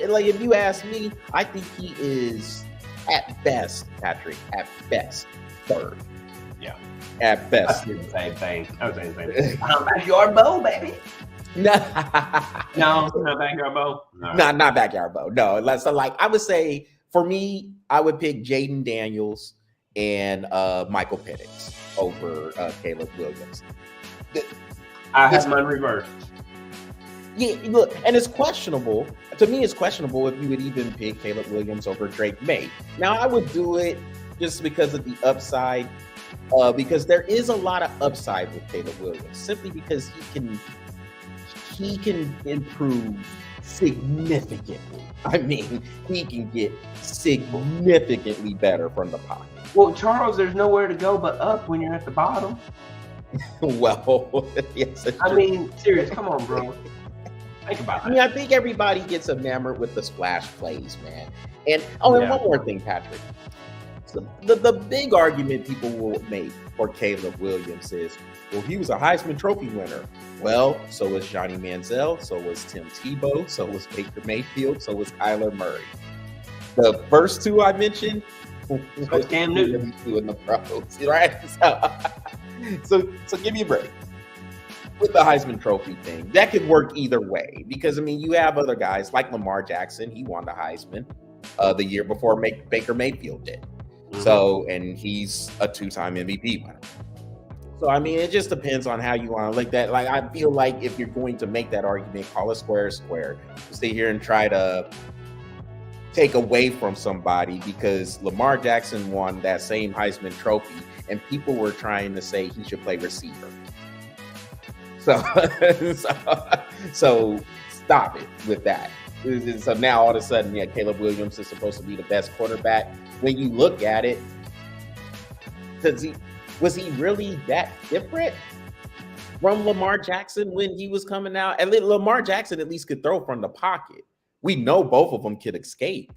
Like, if you ask me, I think he is at best, Patrick, at best, third. Yeah. At best. I was saying the same thing. I'm backyard Bo, baby. No, not backyard Bo. No, not backyard Bo. No, so like I would say for me, I would pick Jaden Daniels and Michael Penix over Caleb Williams. I have mine reversed. Yeah, look, and it's questionable. To me, it's questionable if you would even pick Caleb Williams over Drake May. Now, I would do it just because of the upside, because there is a lot of upside with Caleb Williams, simply because he can improve significantly. I mean, he can get significantly better from the pocket. Well, Charles, there's nowhere to go but up when you're at the bottom. Well, yes. I mean, serious. Come on, bro. Think about that. I mean, I think everybody gets enamored with the splash plays, man. And one more thing, Patrick. So the big argument people will make for Caleb Williams is, well, he was a Heisman Trophy winner. Well, so was Johnny Manziel, so was Tim Tebow, so was Baker Mayfield, so was Kyler Murray. The first two I mentioned was Cam Newton in the pros, right? So give me a break. With the Heisman Trophy thing, that could work either way, because I mean, you have other guys like Lamar Jackson. He won the Heisman the year before Baker Mayfield did. Mm-hmm. So, and he's a two-time MVP winner. So, I mean, it just depends on how you want to look at that. Like, I feel like if you're going to make that argument, call it square. Stay here and try to take away from somebody, because Lamar Jackson won that same Heisman Trophy, and people were trying to say he should play receiver. So stop it with that. So now all of a sudden, Caleb Williams is supposed to be the best quarterback. When you look at it, was he really that different from Lamar Jackson when he was coming out? And Lamar Jackson at least could throw from the pocket. We know both of them could escape.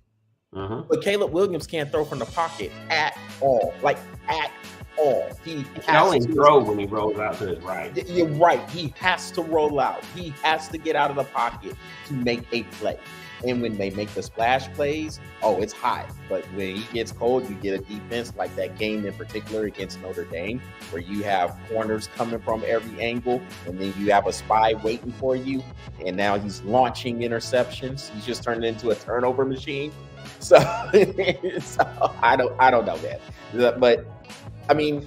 But Caleb Williams can't throw from the pocket at all. Like, at all. He can only throw when he rolls out to his right. You're right. He has to roll out. He has to get out of the pocket to make a play. And when they make the splash plays, oh, it's hot. But when he gets cold, you get a defense like that game in particular against Notre Dame, where you have corners coming from every angle, and then you have a spy waiting for you. And now he's launching interceptions. He's just turned into a turnover machine. So, so I don't know, man. But I mean,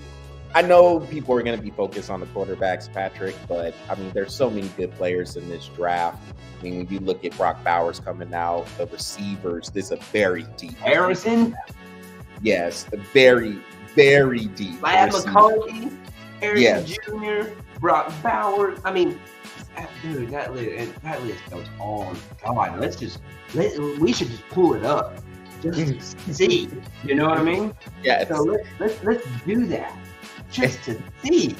I know people are going to be focused on the quarterbacks, Patrick, but I mean, there's so many good players in this draft. I mean, when you look at Brock Bowers coming out, the receivers, this is a very deep. Harrison? Yes, very, very deep. Lad McConkey, Harrison Yes. Jr., Brock Bowers. I mean, dude, that list goes on. God, we should just pull it up. Just to see. You know what I mean? Yeah. So let's do that. Just to see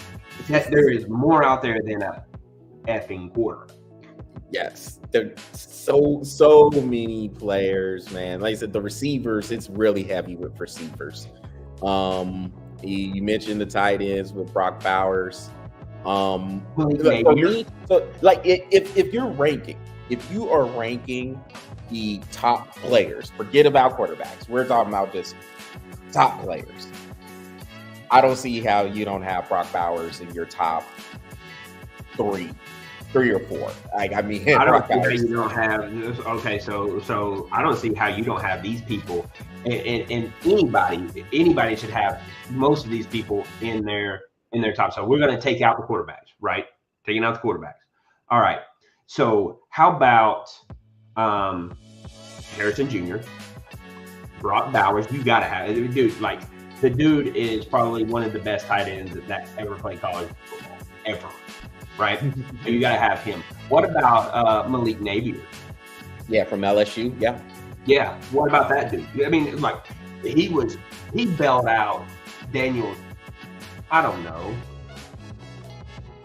that there is more out there than a effing quarter. Yes, there's so many players, man. Like I said, the receivers, it's really heavy with receivers. You mentioned the tight ends with Brock Bowers. For me, so like if you are ranking the top players, forget about quarterbacks. We're talking about just top players. I don't see how you don't have Brock Bowers in your top three or four. Like, I mean, I don't see how you don't have. Okay, so I don't see how you don't have these people, and anybody should have most of these people in their top. So we're going to take out the quarterbacks, right? Taking out the quarterbacks. All right. So how about Harrison Jr., Brock Bowers? You got to have it, dude. Like, the dude is probably one of the best tight ends that ever played college football, ever. Right? So you got to have him. What about Malik Napier? Yeah, from LSU. Yeah. Yeah. What about that dude? I mean, like, he bailed out Daniel, I don't know,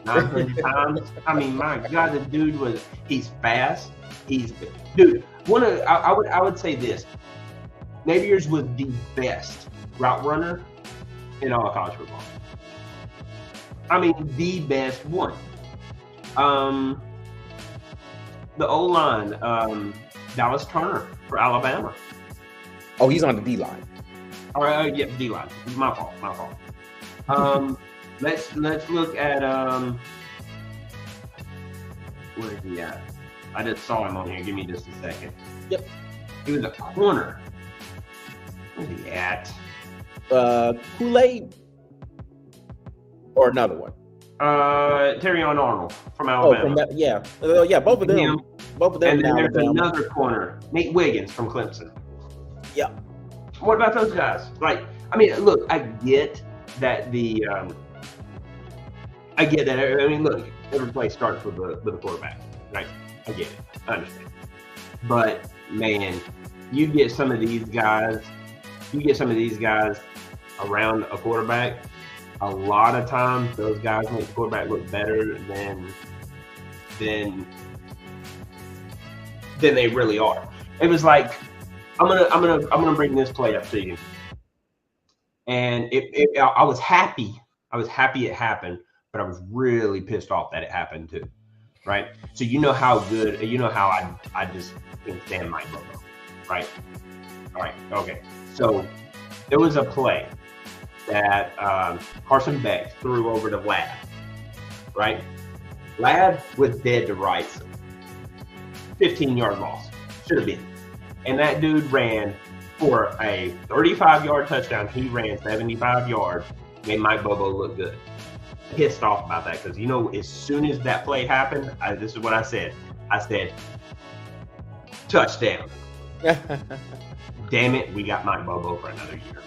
900 times. I mean, my God, the dude he's fast. Dude, I would say this. Napier's was the best route runner in all of college football. I mean, the best one. The O-line, Dallas Turner for Alabama. Oh, he's on the D-line. All right, yeah, D-line. My fault. Let's look at where is he at? I just saw him on here. Give me just a second. Yep. He was a corner. Where's he at? Kool-Aid or another one. Terrion Arnold from Alabama. Yeah, both of them. Both of them. And then there's another corner, Nate Wiggins from Clemson. Yeah. What about those guys? Like, I mean, look, I get that I mean, look, every play starts with a quarterback, right? I get it. I understand. But man, you get some of these guys around a quarterback. A lot of times, those guys make the quarterback look better than they really are. It was like, I'm gonna bring this play up to you, and I was happy it happened, but I was really pissed off that it happened too, right? So you know how I just can't stand Mike Bobo, right? All right, okay. So there was a play that Carson Beck threw over to Ladd, right? Ladd was dead to rights. 15-yard loss. Should have been. And that dude ran for a 35-yard touchdown. He ran 75 yards, made Mike Bobo look good. Pissed off about that because, as soon as that play happened, this is what I said. I said, touchdown. Damn it, we got Mike Bobo for another year.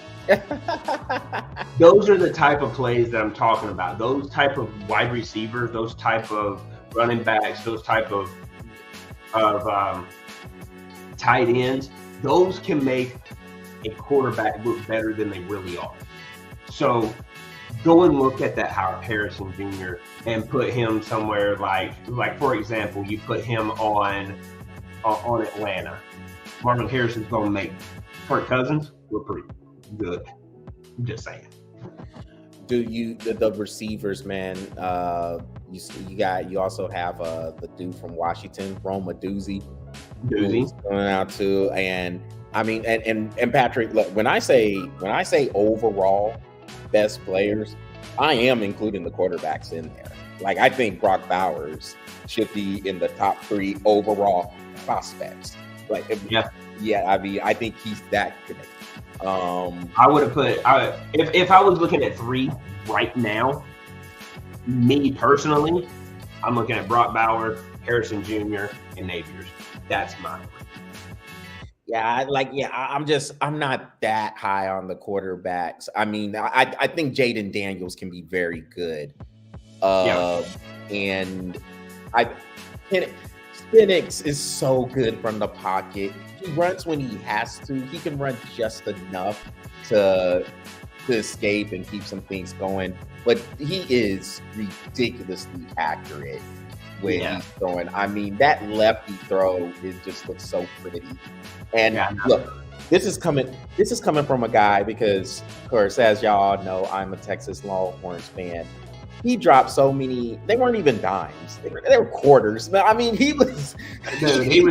Those are the type of plays that I'm talking about. Those type of wide receivers, those type of running backs, those type of tight ends, those can make a quarterback look better than they really are. So go and look at that Howard Harrison Jr. and put him somewhere like for example, you put him on Atlanta. Marvin Harrison's going to make Kirk Cousins look pretty good. I'm just saying. The receivers, man. You also have the dude from Washington, Rome Odunze. Doozy. Going out too. And I mean, and Patrick, look, when I say overall best players, I am including the quarterbacks in there. Like, I think Brock Bowers should be in the top 3 overall prospects. Like, I mean, I think he's that good. I would have put if I was looking at 3 right now. Me personally, I'm looking at Brock Bowers, Harrison Jr., and Napiers. That's mine. I'm not that high on the quarterbacks. I mean, I think Jaden Daniels can be very good. And Penix is so good from the pocket. He runs when he has to. He can run just enough to escape and keep some things going. But he is ridiculously accurate when he's throwing. I mean, that lefty throw looks so pretty. And look, this is coming from a guy because, of course, as y'all know, I'm a Texas Longhorns fan. He dropped so many. They weren't even dimes. They were quarters. I mean, he was dropping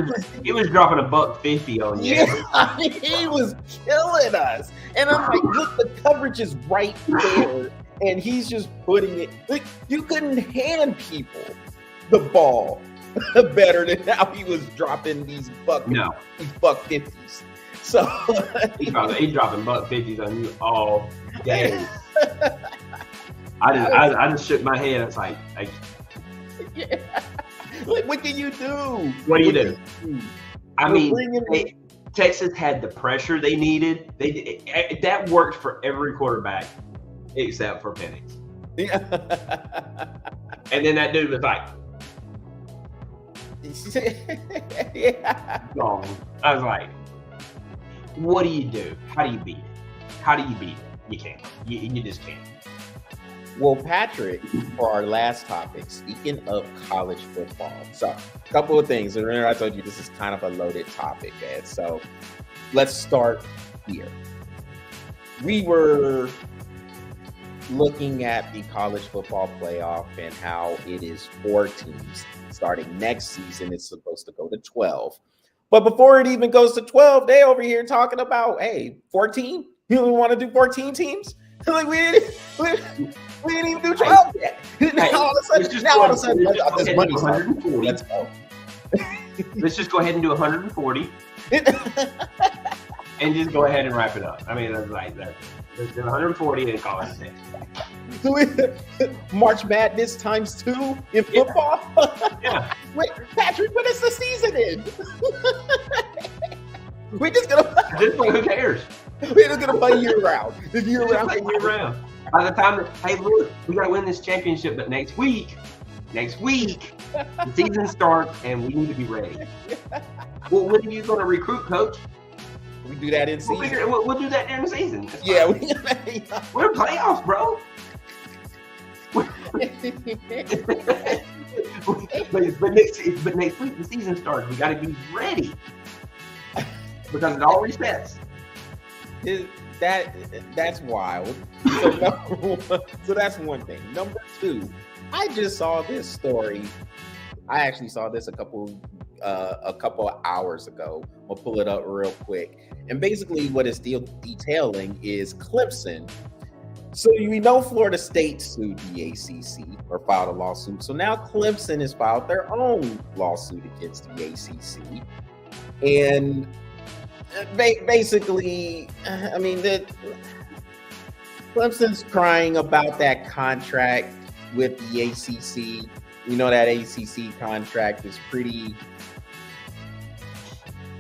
$1.50 on you. Yeah, I mean, he was killing us. And I'm like, look, the coverage is right there, and he's just putting it. Like, you couldn't hand people the ball better than how he was dropping these $1.50s. So he's dropping $1.50s on you all day. I just shook my head. It's like what can you do? What do you do? I mean, Texas had the pressure they needed. That worked for every quarterback except for Penix. Yeah. And then that dude was like, gone. I was like, what do you do? How do you beat it? You can't. You just can't. Well, Patrick, for our last topic, speaking of college football, so a couple of things. Remember, I told you this is kind of a loaded topic, Ed. So let's start here. We were looking at the college football playoff and how it is 4 teams. Starting next season, it's supposed to go to 12. But before it even goes to 12, they over here talking about, hey, 14? You don't want to do 14 teams? Like, we didn't even do 12 yet. All of a sudden, this money's let's go. Let's just go ahead and do 140 and just go ahead and wrap it up. I mean, that's like that. Let's do 140 and call it a day. March Madness times 2 in football? Yeah. Wait, Patrick, when does the season end? We're just going to... Who cares? We're just going to play year-round. Year-round. By the time, hey, look, we got to win this championship, but next week, the season starts, and we need to be ready. Well, when are you going to recruit, coach? We do that in season. We'll do that during the season. Yeah. We're playoffs, bro. but next week, the season starts. We got to be ready because it all resets. That's wild. So that's one thing. Number 2, I just saw this story. I actually saw this a couple of hours ago. I'll pull it up real quick. And basically what it's detailing is Clemson. So we know Florida State sued the ACC or filed a lawsuit. So now Clemson has filed their own lawsuit against the ACC. And basically, I mean, Clemson's crying about that contract with the ACC. You know, that ACC contract is pretty,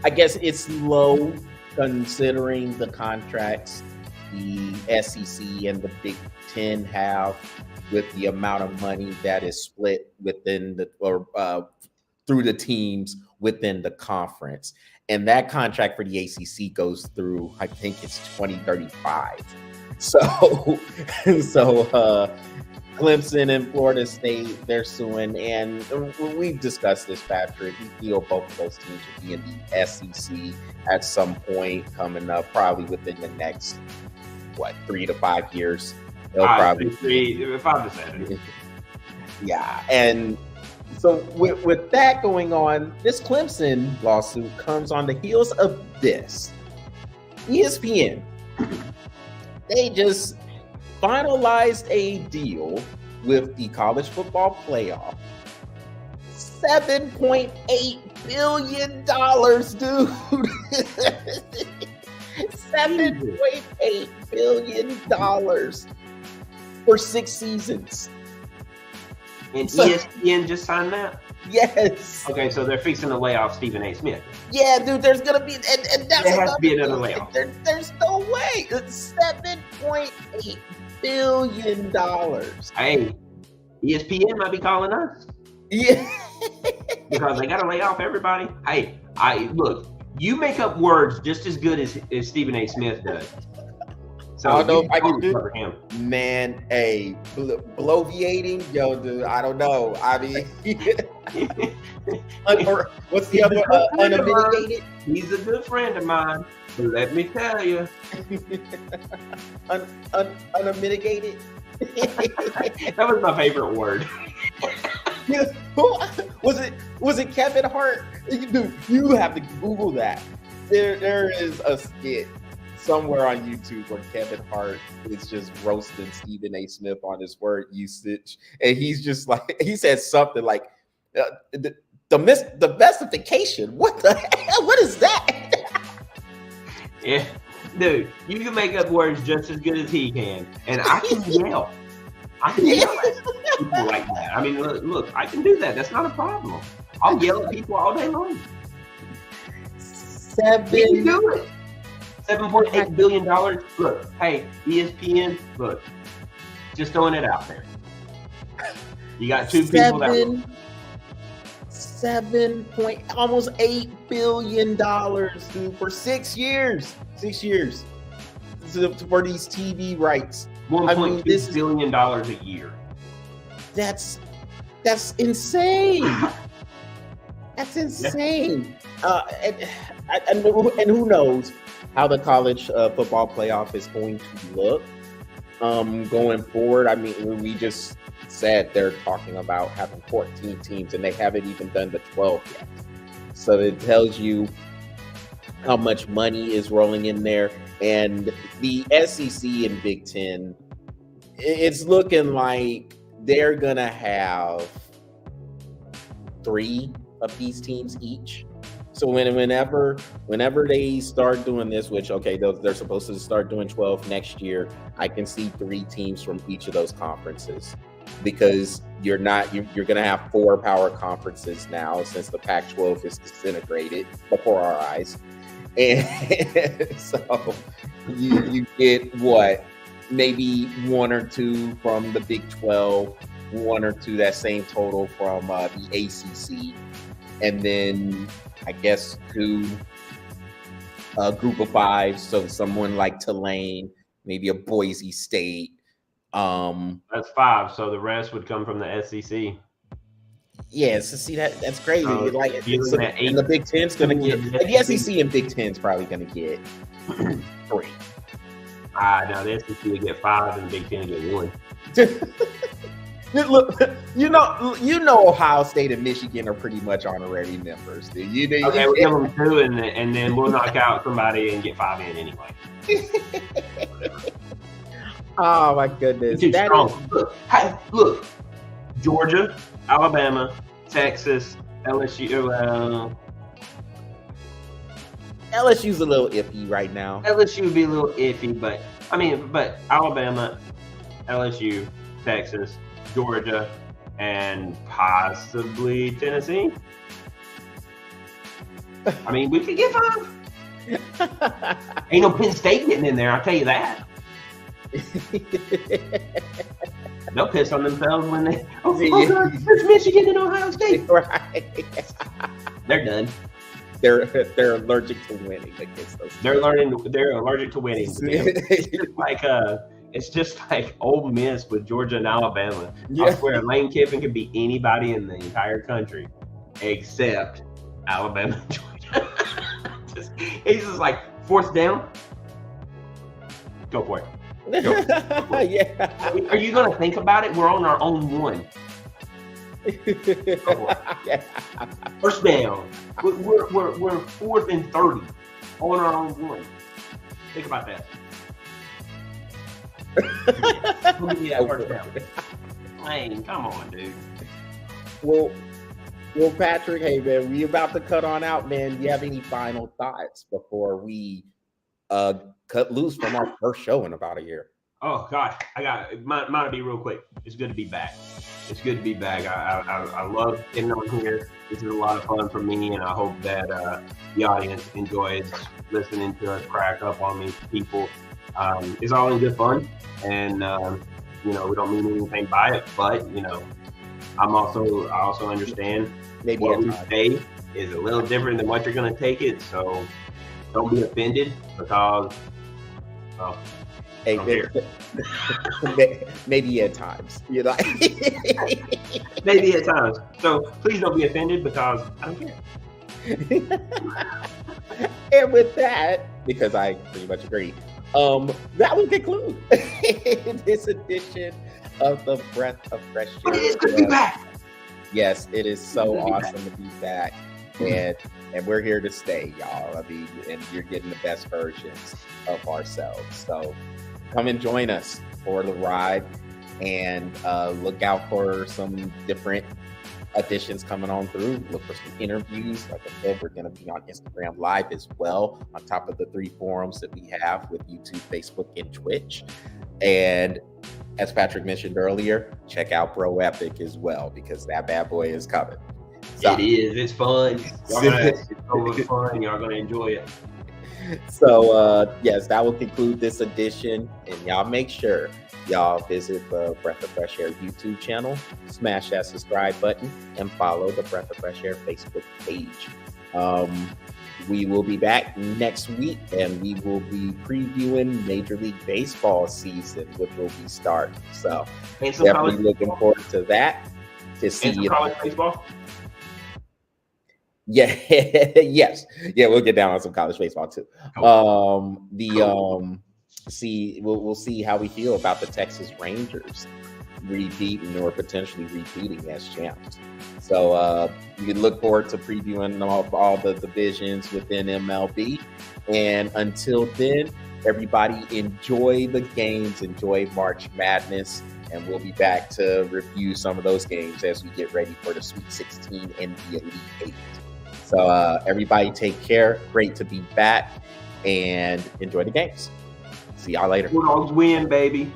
I guess it's low considering the contracts the SEC and the Big Ten have with the amount of money that is split within through the teams within the conference. And that contract for the ACC goes through, I think it's 2035. So Clemson and Florida State, they're suing. And we've discussed this, Patrick. We feel both of those teams will be in the SEC at some point coming up, probably within the next, 3 to 5 years. They'll probably 5 to 7. Yeah. And So with that going on, this Clemson lawsuit comes on the heels of this. ESPN, they just finalized a deal with the college football playoff. $7.8 billion, dude. $7.8 billion for 6 seasons. And ESPN just signed that? Yes. Okay, so they're fixing to lay off Stephen A. Smith. Yeah, dude, there's going to be, and that's there has to be another layoff. There's no way. It's $7.8 billion. Hey, ESPN might be calling us. Yeah. Because they got to lay off everybody. Hey, look, you make up words just as good as Stephen A. Smith does. So I don't know if I can do him. Man, hey, bloviating, yo, dude, I don't know. I mean, what's the other unmitigated? He's a good friend of mine, but let me tell you, unmitigated. That was my favorite word. Was it Kevin Hart? Dude, you have to Google that. There is a skit somewhere on YouTube where Kevin Hart is just roasting Stephen A. Smith on his word usage, and he's just like, he says something like the domestication. What the hell? What is that? Yeah, dude, you can make up words just as good as he can, and I can yell. I can yell at people like that. I mean, look, I can do that. That's not a problem. I'll yell at people all day long. You can do it. $7.8 billion. Look, hey, ESPN, look, just throwing it out there. You got two people that almost $8 billion, dude, for 6 years. 6 years for these TV rights. $1.2 billion a year. That's insane. That's insane. And who knows how the college football playoff is going to look going forward. I mean, we just said they're talking about having 14 teams, and they haven't even done the 12 yet. So it tells you how much money is rolling in there. And the SEC and Big Ten, it's looking like they're going to have 3 of these teams each. So whenever they start doing this, which, okay, they're supposed to start doing 12 next year, I can see 3 teams from each of those conferences, because you're going to have 4 power conferences now, since the Pac-12 is disintegrated before our eyes. And so you get maybe 1 or 2 from the Big 12, 1 or 2, that same total from the ACC, and then I guess 2 group of 5. So someone like Tulane, maybe a Boise State. That's 5. So the rest would come from the SEC. Yeah, so see that's crazy. And the Big Ten's gonna get the SEC and Big Ten's probably gonna get 3. No, the SEC will get 5 and the Big Ten will get 1. Look, you know, Ohio State and Michigan are pretty much honorary members. Okay, we'll give them 2, and then we'll knock out somebody and get 5 in anyway. Oh my goodness! Look, Georgia, Alabama, Texas, LSU. LSU's a little iffy right now. LSU would be a little iffy, but Alabama, LSU, Texas, Georgia, and possibly Tennessee. I mean, we could get 5. Ain't no Penn State getting in there, I'll tell you that. They'll piss on themselves when they. Oh God, there's Michigan and Ohio State. Right. They're done. They're allergic to winning against those. They're allergic to winning. It's just like Ole Miss with Georgia and Alabama. Yeah. I swear, Lane Kiffin could beat anybody in the entire country except Alabama and Georgia. He's just like, 4th down, go for it. Go. Yeah. Are you going to think about it? We're on our own 1. Yeah. First down. We're 4th and 30 on our own one. Think about that. Who give me that first down? Man, come on, dude. Well, Patrick, hey man, we about to cut on out, man. Do you have any final thoughts before we cut loose from our first show in about a year? Oh gosh, mine'll be real quick. It's good to be back. It's good to be back. I love getting on here. This is a lot of fun for me, and I hope that the audience enjoys listening to us crack up on these people. It's all in good fun, and we don't mean anything by it, but I also understand Maybe what we say is a little different than what you're going to take it, so don't be offended because maybe at times, maybe at times. So please don't be offended because I don't care. And with that, because I pretty much agree, that will conclude this edition of the Breath of Fresh Air. But it is good to be back. Yes, it is so awesome to be back, and we're here to stay, y'all. I mean, and you're getting the best versions of ourselves. So come and join us for the ride, and look out for some different additions coming on through. Look for some interviews. Like I said, we're going to be on Instagram Live as well, on top of the 3 forums that we have with YouTube, Facebook, and Twitch. And as Patrick mentioned earlier, check out Bro Epic as well, because that bad boy is coming. So, it is. It's fun. It's so fun. Y'all gonna enjoy it. So yes, that will conclude this edition, and y'all make sure y'all visit the Breath of Fresh Air YouTube channel, smash that subscribe button, and follow the Breath of Fresh Air Facebook page. We will be back next week, and we will be previewing Major League Baseball season, which will be starting. So definitely looking forward to that. To see you. College baseball. Yeah, yes, yeah, we'll get down on some college baseball too. We'll see how we feel about the Texas Rangers repeating or potentially repeating as champs. So you can look forward to previewing all the divisions within MLB. And until then, everybody enjoy the games, enjoy March Madness, and we'll be back to review some of those games as we get ready for the Sweet 16 and the Elite 8. So everybody take care. Great to be back, and enjoy the games. See y'all later. Bulldogs win, baby.